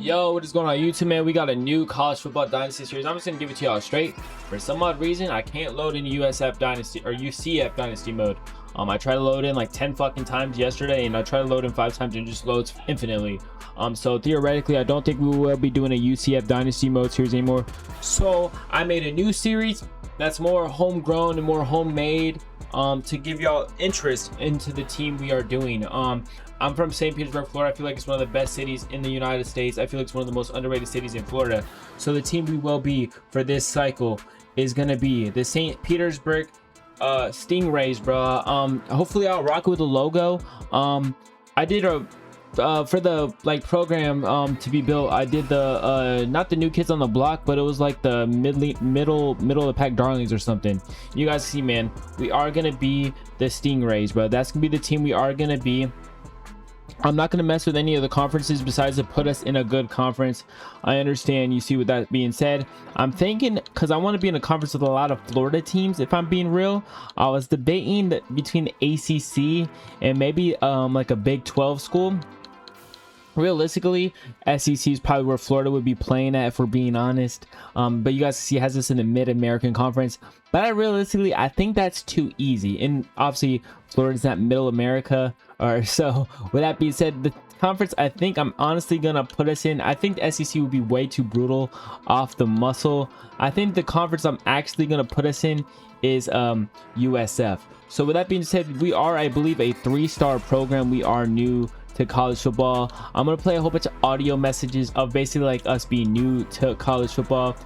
Yo, what is going on YouTube, man? We got a new college football dynasty series. I'm just gonna give it to y'all straight. For some odd reason, I can't load in USF dynasty or UCF dynasty mode. I tried to load in like 10 fucking times yesterday, and I tried to load in 5 times and it just loads infinitely. So theoretically, I don't think we will be doing a UCF dynasty mode series anymore. So I made a new series that's more homegrown and more homemade, to give y'all interest into the team we are doing. I'm from St. Petersburg, Florida. I feel like it's one of the best cities in the United States. I feel like it's one of the most underrated cities in Florida. So the team we will be for this cycle is gonna be the St. Petersburg Stingrays, bro. Hopefully I'll rock with the logo. I did a for the program to be built. I did the not the new kids on the block, but it was like the middle of the pack darlings or something. You guys see, man, we are gonna be the Stingrays, bro. That's gonna be the team we are gonna be. I'm not going to mess with any of the conferences besides to put us in a good conference. I understand. You see, with that being said, I'm thinking, because I want to be in a conference with a lot of Florida teams, if I'm being real. I was debating that between the ACC and maybe like a Big 12 school. Realistically, SEC is probably where Florida would be playing at, if we're being honest. But you guys see, has this in the Mid-American Conference. But I think that's too easy. And obviously, Florida's not Middle America. Or so, with that being said, the conference I think I'm honestly gonna put us in, I think the SEC would be way too brutal off the muscle. I think the conference I'm actually gonna put us in is USF. So with that being said, we are, I believe, a 3-star program. We are new to college football. I'm gonna play a whole bunch of audio messages of basically like us being new to college football.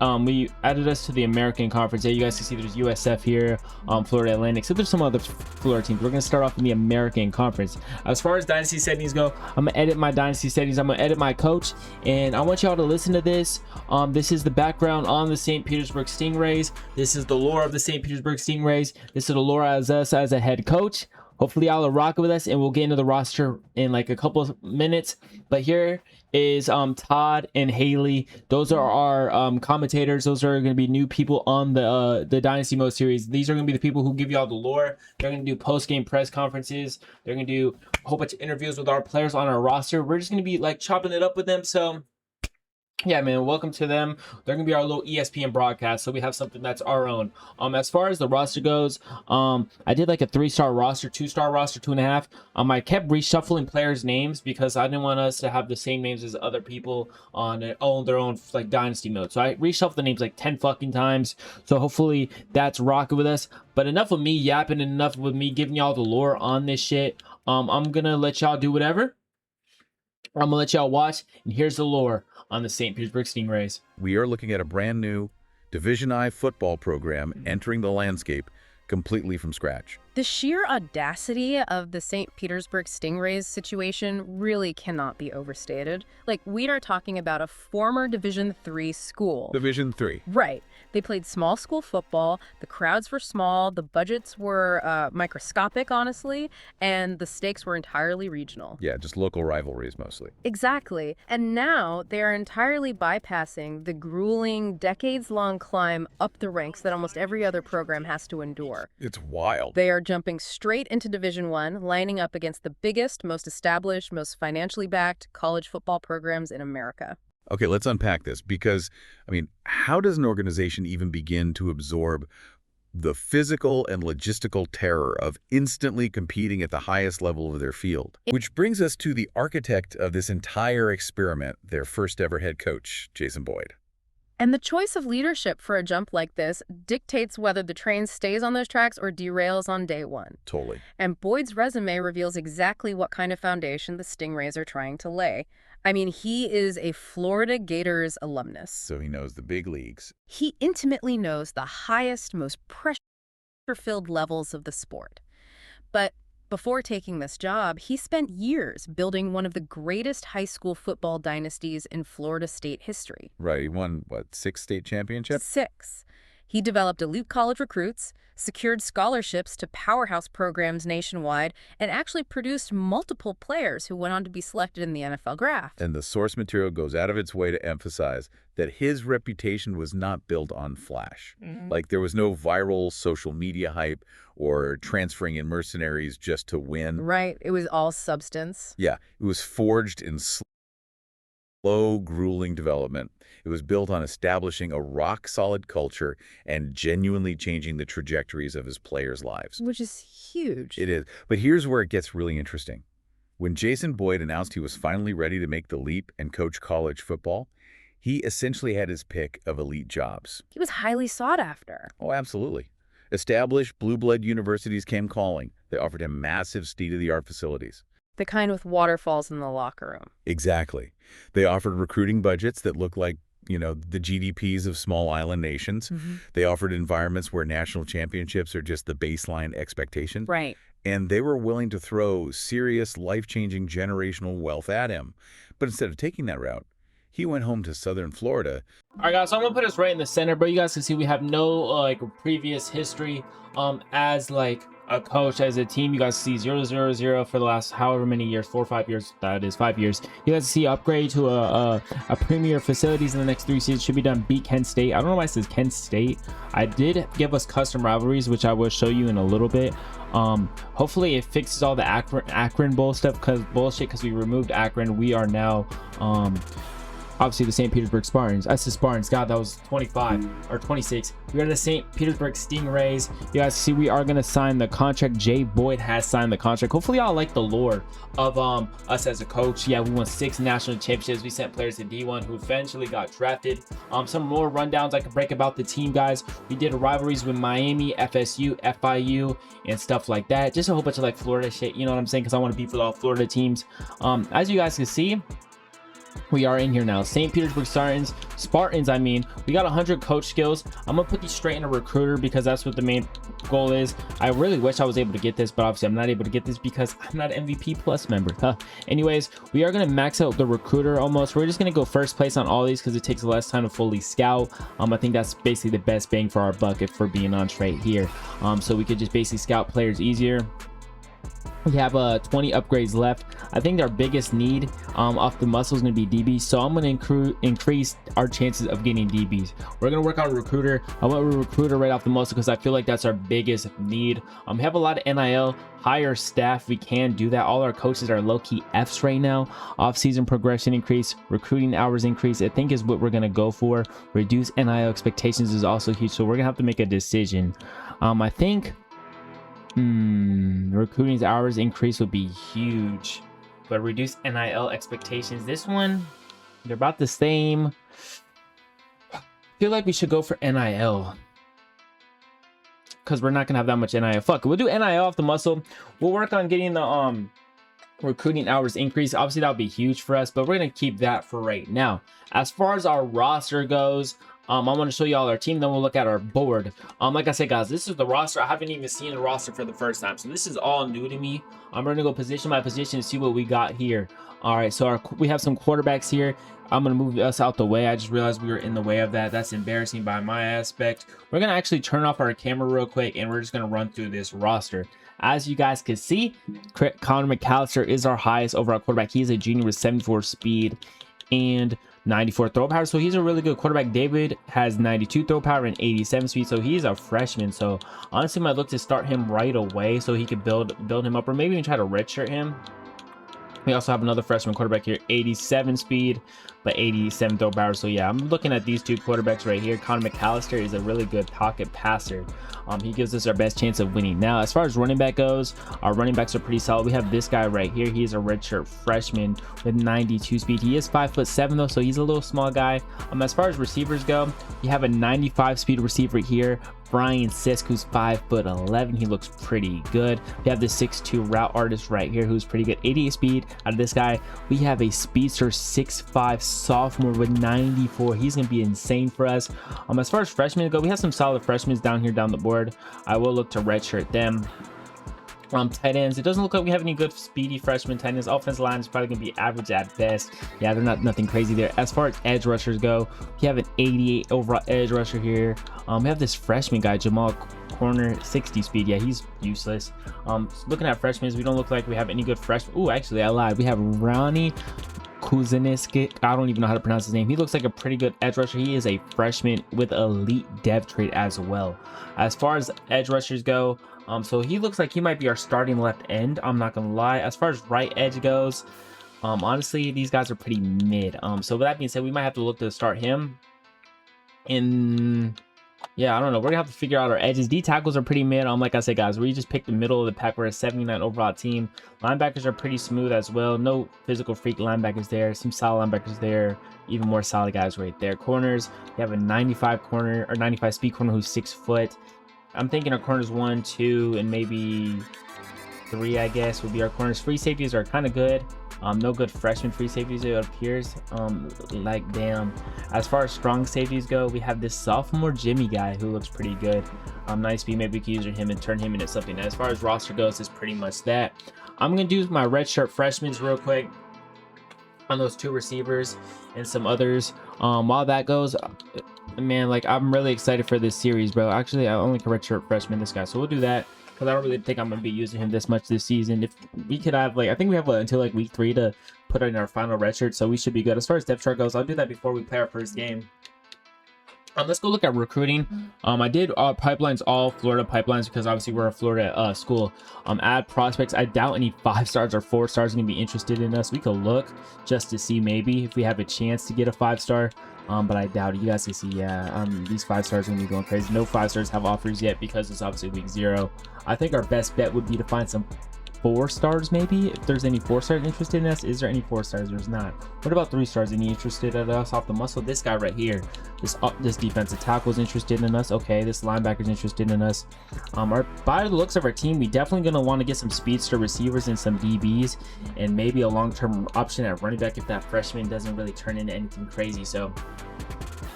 We added us to the American Conference. Yeah, you guys can see there's USF here, Florida Atlantic. So there's some other Florida teams. We're gonna start off in the American Conference. As far as dynasty settings go, I'm gonna edit my dynasty settings. I'm gonna edit my coach, and I want y'all to listen to this. This is the background on the St. Petersburg Stingrays. This is the lore of the St. Petersburg Stingrays. This is the lore as us as a head coach. Hopefully y'all are rocking with us, and we'll get into the roster in like a couple of minutes. But here is Todd and Haley. Those are our commentators. Those are going to be new people on the Dynasty Mode series. These are going to be the people who give y'all the lore. They're going to do post-game press conferences. They're going to do a whole bunch of interviews with our players on our roster. We're just going to be like chopping it up with them. So yeah, man, welcome to them. They're gonna be our little ESPN broadcast, so we have something that's our own. As far as the roster goes, I did like a 3-star roster, 2-star roster, 2.5. I kept reshuffling players' names because I didn't want us to have the same names as other people on their own like dynasty mode. So I reshuffled the names like 10 fucking times. So hopefully that's rocking with us. But enough of me yapping and enough with me giving y'all the lore on this shit. I'm gonna let y'all do whatever. I'm gonna let y'all watch, and here's the lore on the St. Petersburg Stingrays. We are looking at a brand new Division I football program entering the landscape completely from scratch. The sheer audacity of the St. Petersburg Stingrays situation really cannot be overstated. Like, we are talking about a former Division III school. Division III. Right. They played small school football, the crowds were small, the budgets were microscopic, honestly, and the stakes were entirely regional. Yeah, just local rivalries mostly. Exactly. And now they are entirely bypassing the grueling, decades-long climb up the ranks that almost every other program has to endure. It's wild. They are jumping straight into Division I, lining up against the biggest, most established, most financially backed college football programs in America. Okay, let's unpack this because, I mean, how does an organization even begin to absorb the physical and logistical terror of instantly competing at the highest level of their field? Which brings us to the architect of this entire experiment, their first ever head coach, Jason Boyd. And the choice of leadership for a jump like this dictates whether the train stays on those tracks or derails on day one. Totally. And Boyd's resume reveals exactly what kind of foundation the Stingrays are trying to lay. I mean, he is a Florida Gators alumnus. So he knows the big leagues. He intimately knows the highest, most pressure-filled levels of the sport. But before taking this job, he spent years building one of the greatest high school football dynasties in Florida state history. Right, he won, what, 6 state championships? 6. He developed elite college recruits, secured scholarships to powerhouse programs nationwide, and actually produced multiple players who went on to be selected in the NFL draft. And the source material goes out of its way to emphasize that his reputation was not built on flash. Like, there was no viral social media hype or transferring in mercenaries just to win. Right. It was all substance. Yeah, it was forged in slow, grueling development. It was built on establishing a rock-solid culture and genuinely changing the trajectories of his players' lives. Which is huge. It is. But here's where it gets really interesting. When Jason Boyd announced he was finally ready to make the leap and coach college football, he essentially had his pick of elite jobs. He was highly sought after. Oh, absolutely. Established blue blood universities came calling. They offered him massive state-of-the-art facilities. The kind with waterfalls in the locker room. Exactly. They offered recruiting budgets that looked like, the GDPs of small island nations. They offered environments where national championships are just the baseline expectation. Right. And they were willing to throw serious, life-changing generational wealth at him. But instead of taking that route, he went home to southern Florida. All right, guys, so I'm gonna put us right in the center, but you guys can see we have no previous history as a coach, as a team. You guys see 0-0-0 for the last however many years, 4 or 5 years. That is 5 years. You guys see upgrade to a premier facilities in the next 3 seasons. Should be done. Beat Kent State. I don't know why it says Kent State. I did give us custom rivalries, which I will show you in a little bit. Hopefully it fixes all the Akron Bowl stuff, because we removed Akron. We are now obviously the St. Petersburg Spartans. I said Spartans. God, that was 25 or 26. We are the St. Petersburg Stingrays. You guys see we are going to sign the contract. Jay Boyd has signed the contract. Hopefully y'all like the lore of us as a coach. Yeah, we won 6 national championships. We sent players to D1 who eventually got drafted. Some more rundowns I can break about the team, guys. We did rivalries with Miami, FSU, FIU, and stuff like that. Just a whole bunch of Florida shit, you know what I'm saying? Because I want to beef with all Florida teams. As you guys can see, we are in here now. St. Petersburg Spartans, I mean. We got 100 coach skills. I'm going to put these straight in a recruiter because that's what the main goal is. I really wish I was able to get this, but obviously I'm not able to get this because I'm not an MVP Plus member. Anyways, we are going to max out the recruiter almost. We're just going to go first place on all these because it takes less time to fully scout. I think that's basically the best bang for our buck if we're being on straight here. So we could just basically scout players easier. We have 20 upgrades left. I think our biggest need off the muscle is going to be DBs, so I'm going to increase our chances of getting DBs. We're going to work on a recruiter. I want a recruiter right off the muscle because I feel like that's our biggest need. We have a lot of NIL, higher staff. We can do that. All our coaches are low-key Fs right now. Off-season progression increase, recruiting hours increase, I think is what we're going to go for. Reduce NIL expectations is also huge, so we're going to have to make a decision. I think recruiting hours increase would be huge, but reduce NIL expectations, this one, they're about the same. I feel like we should go for NIL because we're not gonna have that much NIL. Fuck it, we'll do NIL off the muscle. We'll work on getting the recruiting hours increase. Obviously that would be huge for us, but we're gonna keep that for right now. As far as our roster goes, I want to show you all our team, then we'll look at our board. Like I said, guys, this is the roster. I haven't even seen the roster for the first time, so this is all new to me. I'm going to go position by position and see what we got here. All right, so we have some quarterbacks here. I'm going to move us out the way. I just realized we were in the way of that. That's embarrassing by my aspect. We're going to actually turn off our camera real quick, and we're just going to run through this roster. As you guys can see, Connor McAllister is our highest overall quarterback. He's a junior with 74 speed and 94 throw power, so he's a really good quarterback. David has 92 throw power and 87 speed, so he's a freshman. So honestly, I might look to start him right away so he could build him up, or maybe even try to redshirt him. We also have another freshman quarterback here, 87 speed, but 87 throw power. So yeah, I'm looking at these 2 quarterbacks right here. Connor McAllister is a really good pocket passer. He gives us our best chance of winning. Now, as far as running back goes, our running backs are pretty solid. We have this guy right here. He's a redshirt freshman with 92 speed. He is 5'7" though, so he's a little small guy. As far as receivers go, you have a 95 speed receiver here, Brian Sisk, who's 5'11". He looks pretty good. We have the 6'2" route artist right here, who's pretty good, 88 speed. Out of this guy, we have a speedster 6'5" sophomore with 94. He's gonna be insane for us. As far as freshmen go, we have some solid freshmen down here down the board. I will look to redshirt them. Tight ends, it doesn't look like we have any good speedy freshman tight ends. Offensive line is probably gonna be average at best. Yeah, they're nothing crazy there. As far as edge rushers go, we have an 88 overall edge rusher here. We have this freshman guy, Jamal Corner, 60 speed. Yeah, he's useless. Looking at freshmen, we don't look like we have any good freshmen. Oh, actually I lied. We have Ronnie Kuziniski. I don't even know how to pronounce his name. He looks like a pretty good edge rusher. He is a freshman with elite dev trait as well. As far as edge rushers go, so he looks like he might be our starting left end. I'm not gonna lie. As far as right edge goes, Honestly, these guys are pretty mid. So with that being said, we might have to look to start him. Yeah, I don't know. We're gonna have to figure out our edges. D tackles are pretty mid. Like I said, guys, we just picked the middle of the pack. We're a 79 overall team. Linebackers are pretty smooth as well. No physical freak linebackers there. Some solid linebackers there. Even more solid guys right there. Corners, we have a 95 corner or 95 speed corner who's 6 foot. I'm thinking our corners 1, 2, and maybe 3, I guess, would be our corners. Free safeties are kind of good. No good freshman free safeties, it appears. Like, damn. As far as strong safeties go, we have this sophomore Jimmy guy who looks pretty good. Nice speed. Maybe we can use him and turn him into something. As far as roster goes, it's pretty much that. I'm gonna do my redshirt freshmen real quick on those 2 receivers and some others. While that goes, man, like, I'm really excited for this series, bro. Actually, I only can redshirt freshman this guy, so we'll do that. Because I don't really think I'm going to be using him this much this season. If we could have, like, I think we have until, like, week 3 to put in our final red shirt. So we should be good. As far as depth chart goes, I'll do that before we play our first game. Let's go look at recruiting. I did pipelines, all Florida pipelines, because obviously we're a Florida school. Add prospects. I doubt any 5 stars or 4 stars are going to be interested in us. We could look just to see maybe if we have a chance to get a 5-star. But I doubt it. You guys can see, yeah, these 5 stars are going to be going crazy. No 5 stars have offers yet because it's obviously week 0. I think our best bet would be to find some 4 stars maybe. If there's any 4 stars interested in us. Is there any 4 stars? There's not. What about 3 stars? Any interested in us off the muscle? This guy right here. This defensive tackle is interested in us. Okay, this linebacker is interested in us. By the looks of our team, we definitely going to want to get some speedster receivers and some DBs, and maybe a long-term option at running back if that freshman doesn't really turn into anything crazy. So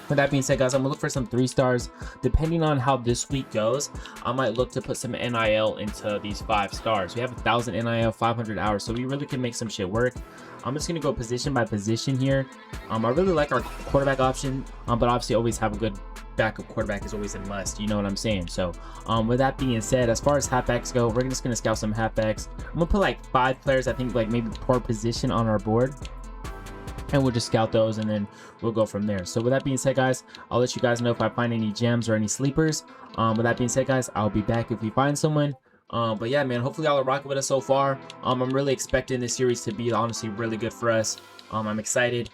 with that being said, guys, I'm gonna look for some 3 stars. Depending on how this week goes, I might look to put some NIL into these 5 stars. We have 1,000 NIL, 500 hours, so we really can make some shit work. I'm just gonna go position by position here. I really like our quarterback option, but obviously always have a good backup quarterback is always a must. You know what I'm saying? So with that being said, as far as halfbacks go, we're just gonna scout some halfbacks. I'm gonna put like 5 players, I think, like maybe per position on our board, and we'll just scout those and then we'll go from there. So with that being said, guys, I'll let you guys know if I find any gems or any sleepers. With that being said, guys, I'll be back if we find someone. But yeah, man, hopefully y'all are rocking with us so far. I'm really expecting this series to be honestly really good for us. I'm excited.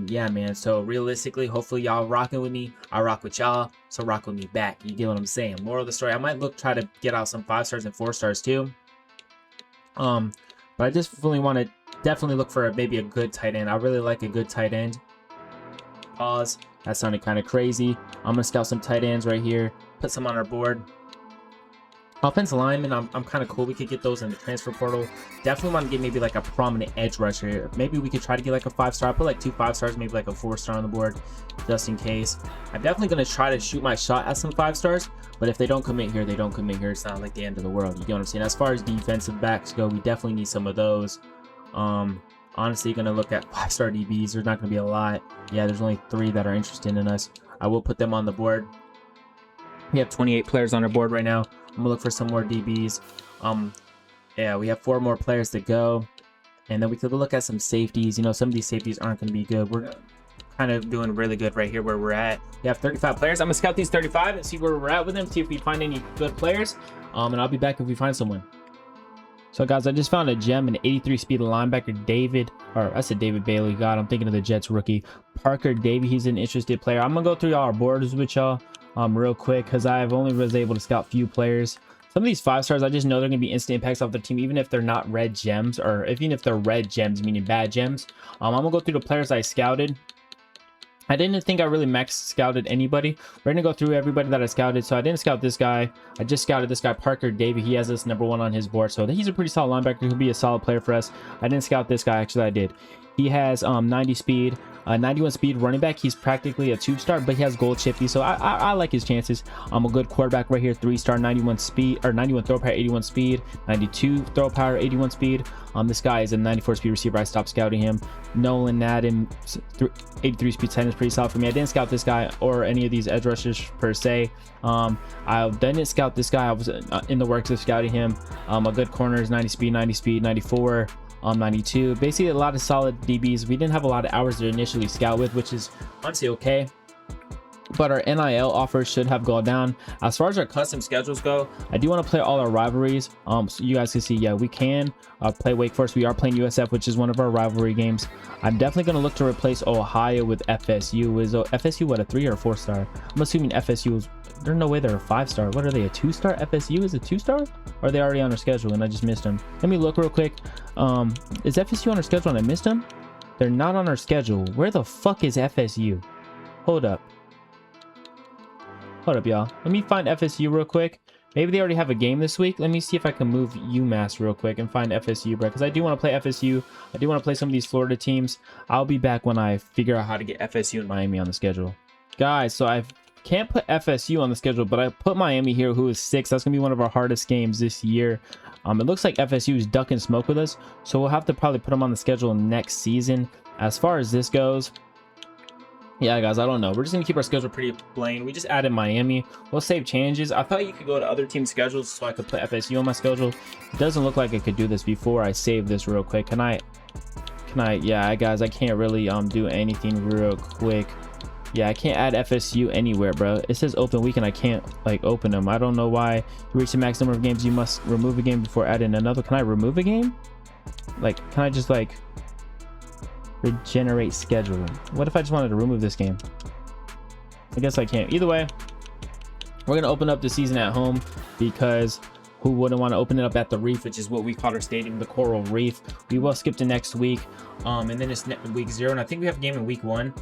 Yeah, man, so realistically, hopefully y'all rocking with me. I rock with y'all, so rock with me back. You get what I'm saying? Moral of the story, I might try to get out some 5 stars and 4 stars too. But I just really want to definitely look for maybe a good tight end. I really like a good tight end. Pause. That sounded kind of crazy. I'm gonna scout some tight ends right here, put some on our board. Offensive lineman, I'm kind of cool. We could get those in the transfer portal. Definitely want to get maybe like a prominent edge rusher. Maybe we could try to get like a 5-star. I put like 2 5-stars, maybe like a 4-star on the board, just in case. I'm definitely gonna try to shoot my shot at some 5 stars. But if they don't commit here, they don't commit here. It's not like the end of the world. You get what I'm saying? As far as defensive backs go, we definitely need some of those. Honestly, gonna look at 5-star DBs. There's not gonna be a lot. Yeah, there's only 3 that are interested in us. I will put them on the board. We have 28 players on our board right now. I'm gonna look for some more DBs. Yeah, we have 4 more players to go, and then we could look at some safeties. You know, some of these safeties aren't gonna be good. We're kind of doing really good right here where we're at. We have 35 players. I'm gonna scout these 35 and see where we're at with them, see if we find any good players. And I'll be back if we find someone. So guys, I just found a gem, an 83 speed linebacker, David, or I said David Bailey. God, I'm thinking of the Jets rookie, Parker Davey. He's an interested player. I'm gonna go through our boards with y'all real quick, because I've only was able to scout few players. Some of these 5 stars, I just know they're gonna be instant impacts off the team, even if they're not red gems, or even if they're red gems, meaning bad gems. I'm gonna go through the players I scouted. I didn't think I really max scouted anybody. We're gonna go through everybody that I scouted. So I didn't scout this guy. I just scouted this guy, Parker Davey. He has this #1 on his board, so he's a pretty solid linebacker. He'll be a solid player for us. I didn't scout this guy. Actually, I did. He has 90 speed, 91 speed running back. He's practically a 2-star, but he has gold chippy, so I like his chances. I'm a good quarterback right here, 3-star, 91 speed, or 91 throw power, 81 speed, 92 throw power, 81 speed. This guy is a 94 speed receiver. I stopped scouting him. Nolan Nadden, 83 speed tight end is pretty solid for me. I didn't scout this guy or any of these edge rushers per se. I didn't scout this guy. I was in the works of scouting him. A good corner is 90 speed, 94. 92. Basically a lot of solid DBs. We didn't have a lot of hours to initially scout with, which is honestly okay. but our NIL offers should have gone down. As far as our custom schedules go, I do want to play all our rivalries. So you guys can see, yeah, we can play Wake Forest. We are playing USF, which is one of our rivalry games. I'm definitely going to look to replace Ohio with FSU. Is FSU what, a 3 or a 4-star? I'm assuming FSU is. There's no way they're a 5-star. What are they, a 2-star? FSU is a 2-star? Or are they already on our schedule and I just missed them? Let me look real quick. Is FSU on our schedule and I missed them? They're not on our schedule. Where the fuck is FSU? Hold up, y'all. Let me find FSU real quick. Maybe they already have a game this week. Let me see if I can move UMass real quick and find FSU, bro. Because I do want to play FSU. I do want to play some of these Florida teams. I'll be back when I figure out how to get FSU and Miami on the schedule. Guys, so I can't put FSU on the schedule, but I put Miami here, who is 6. That's going to be one of our hardest games this year. It looks like FSU is duck and smoke with us. So we'll have to probably put them on the schedule next season. As far as this goes, yeah, guys, I don't know. We're just going to keep our schedule pretty plain. We just added Miami. We'll save changes. I thought you could go to other team schedules so I could put FSU on my schedule. It doesn't look like I could do this before I save this real quick. Can I? Yeah, guys, I can't really do anything real quick. Yeah, I can't add FSU anywhere, bro. It says open week and I can't like open them. I don't know why. To reach the max number of games, you must remove a game before adding another. Can I remove a game? Like, can I just like regenerate schedule? What if I just wanted to remove this game? I guess I can't. Either way, we're gonna open up the season at home because who wouldn't want to open it up at the Reef, which is what we call our stadium, the Coral Reef. We will skip to next week, and then it's week 0, and I think we have a game in week 1.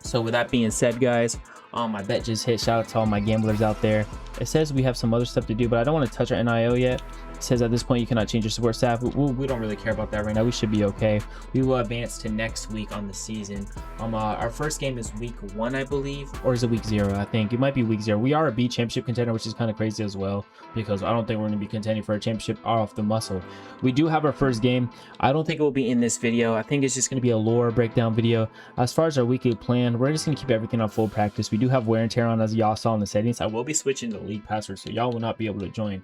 So with that being said, guys, my bet just hit. Shout out to all my gamblers out there. It says we have some other stuff to do, but I don't want to touch our NIL yet. It says at this point you cannot change your support staff. We don't really care about that right now. We should be okay. We will advance to next week on the season. Our first game is week 1, I believe, or is it week 0? I think it might be week 0. We are a B championship contender, which is kind of crazy as well, because I don't think we're going to be contending for a championship off the muscle. We do have our first game. I don't think it will be in this video. I think it's just going to be a lore breakdown video. As far as our weekly plan, we're just going to keep everything on full practice. We do have wear and tear on, as y'all saw in the settings. I will be switching to league password, so y'all will not be able to join.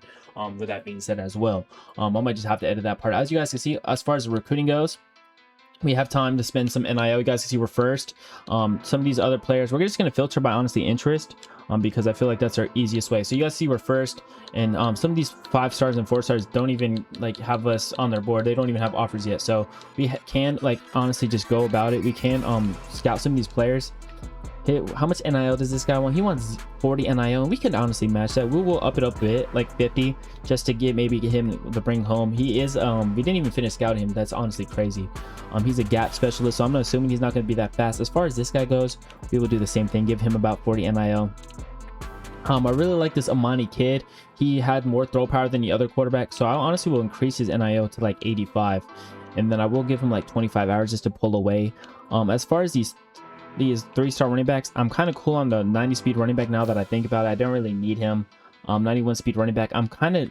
With that being said as well, I might just have to edit that part. As you guys can see, as far as the recruiting goes, we have time to spend some NIL. You guys can see we're first. Some of these other players, we're just going to filter by honestly interest, because I feel like that's our easiest way. So you guys see we're first, and some of these 5-stars and 4-stars don't even like have us on their board. They don't even have offers yet. So we can like honestly just go about it. We can scout some of these players. Hey, how much NIL does this guy want? He wants 40 NIL, and we can honestly match that. We will up it a bit, like 50, just to get him to bring home. He is we didn't even finish scouting him. That's honestly crazy. He's a gap specialist, so I'm not assuming he's not going to be that fast. As far as this guy goes, we will do the same thing, give him about 40 NIL. I really like this Amani kid. He had more throw power than the other quarterback, so I honestly will increase his NIL to like 85, and then I will give him like 25 hours just to pull away. As far as these 3-star running backs, I'm kind of cool on the 90 speed running back now that I think about it. I don't really need him. 91 speed running back, I'm kind of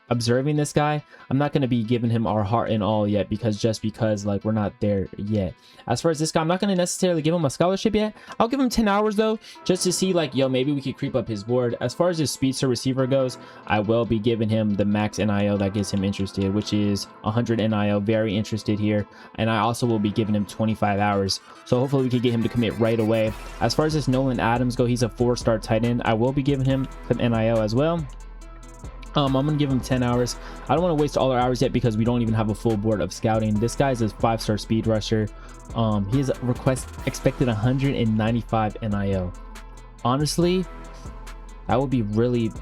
observing this guy. I'm not going to be giving him our heart and all yet, because like we're not there yet. As far as this guy, I'm not going to necessarily give him a scholarship yet. I'll give him 10 hours though, just to see like, yo, maybe we could creep up his board. As far as his speedster receiver goes, I will be giving him the max NIL that gets him interested, which is 100 NIL. Very interested here. And I also will be giving him 25 hours, so hopefully we can get him to commit right away. As far as this Nolan Adams go, he's a 4-star tight end. I will be giving him some NIL as well. I'm gonna give him 10 hours. I don't want to waste all our hours yet because we don't even have a full board of scouting. This guy's a 5-star speed rusher. His request expected 195 NIL. Honestly, that would be really.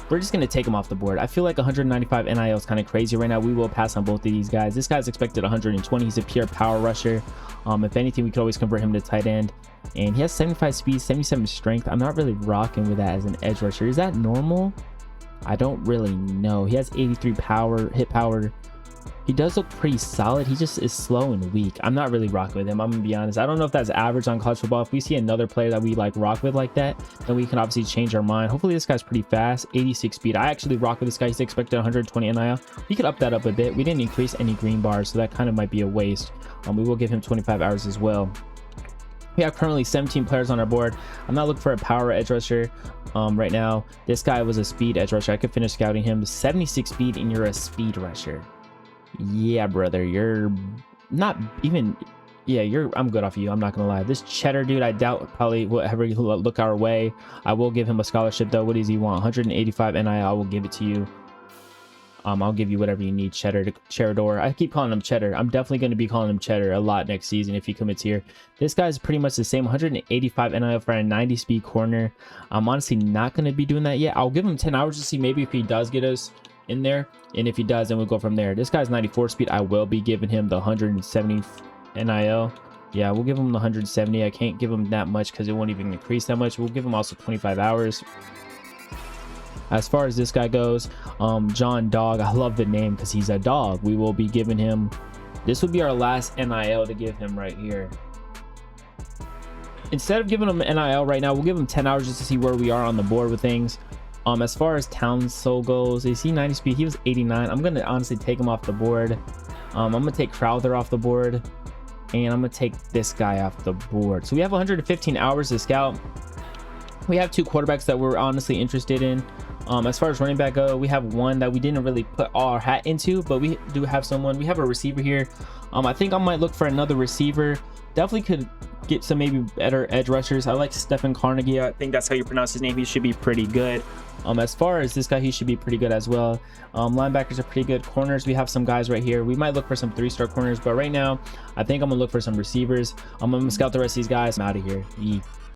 We're just gonna take him off the board. I feel like 195 NIL is kind of crazy right now. We will pass on both of these guys. This guy's expected 120. He's a pure power rusher. If anything, we could always convert him to tight end. And he has 75 speed, 77 strength. I'm not really rocking with that as an edge rusher. Is that normal? I don't really know. He has 83 power, hit power. He does look pretty solid. He just is slow and weak. I'm not really rocking with him. I'm gonna be honest. I don't know if that's average on college football. If we see another player that we like rock with like that, then we can obviously change our mind. Hopefully this guy's pretty fast. 86 speed. I actually rock with this guy. He's expected 120 NIL. We could up that up a bit. We didn't increase any green bars, so that kind of might be a waste. We will give him 25 hours as well. We have currently 17 players on our board. I'm not looking for a power edge rusher right now. This guy was a speed edge rusher. I could finish scouting him. 76 speed, and you're a speed rusher. Yeah, brother, you're not even. Yeah, I'm good off of you. I'm not gonna lie. This Cheddar dude, I doubt probably will ever look our way. I will give him a scholarship though. What does he want? 185 NIL. I will give it to you. I'll give you whatever you need. Cheddar. I keep calling him Cheddar. I'm definitely going to be calling him Cheddar a lot next season if he commits here. This guy's pretty much the same. 185 NIL for a 90 speed corner. I'm honestly not going to be doing that yet. I'll give him 10 hours to see maybe if he does get us in there, and if he does, then we'll go from there. This guy's 94 speed. I will be giving him the 170 NIL. Yeah, we'll give him the 170. I can't give him that much because it won't even increase that much. We'll give him also 25 hours. As far as this guy goes, John Dog, I love the name because he's a dog. We will be giving him, this would be our last NIL to give him right here. Instead of giving him NIL right now, we'll give him 10 hours just to see where we are on the board with things. As far as Townsend goes, you see 90 speed, he was 89. I'm going to honestly take him off the board. I'm going to take Crowther off the board, and I'm going to take this guy off the board. So we have 115 hours to scout. We have 2 quarterbacks that we're honestly interested in. As far as running back go, we have one that we didn't really put our hat into, but we do have someone. We have a receiver here. I think I might look for another receiver. Definitely could get some maybe better edge rushers. I like Stephen Carnegie. I think that's how you pronounce his name. He should be pretty good. As far as this guy, he should be pretty good as well. Linebackers are pretty good. Corners, we have some guys right here. We might look for some 3-star corners, but right now I think I'm gonna look for some receivers. I'm gonna scout the rest of these guys. I'm out of here.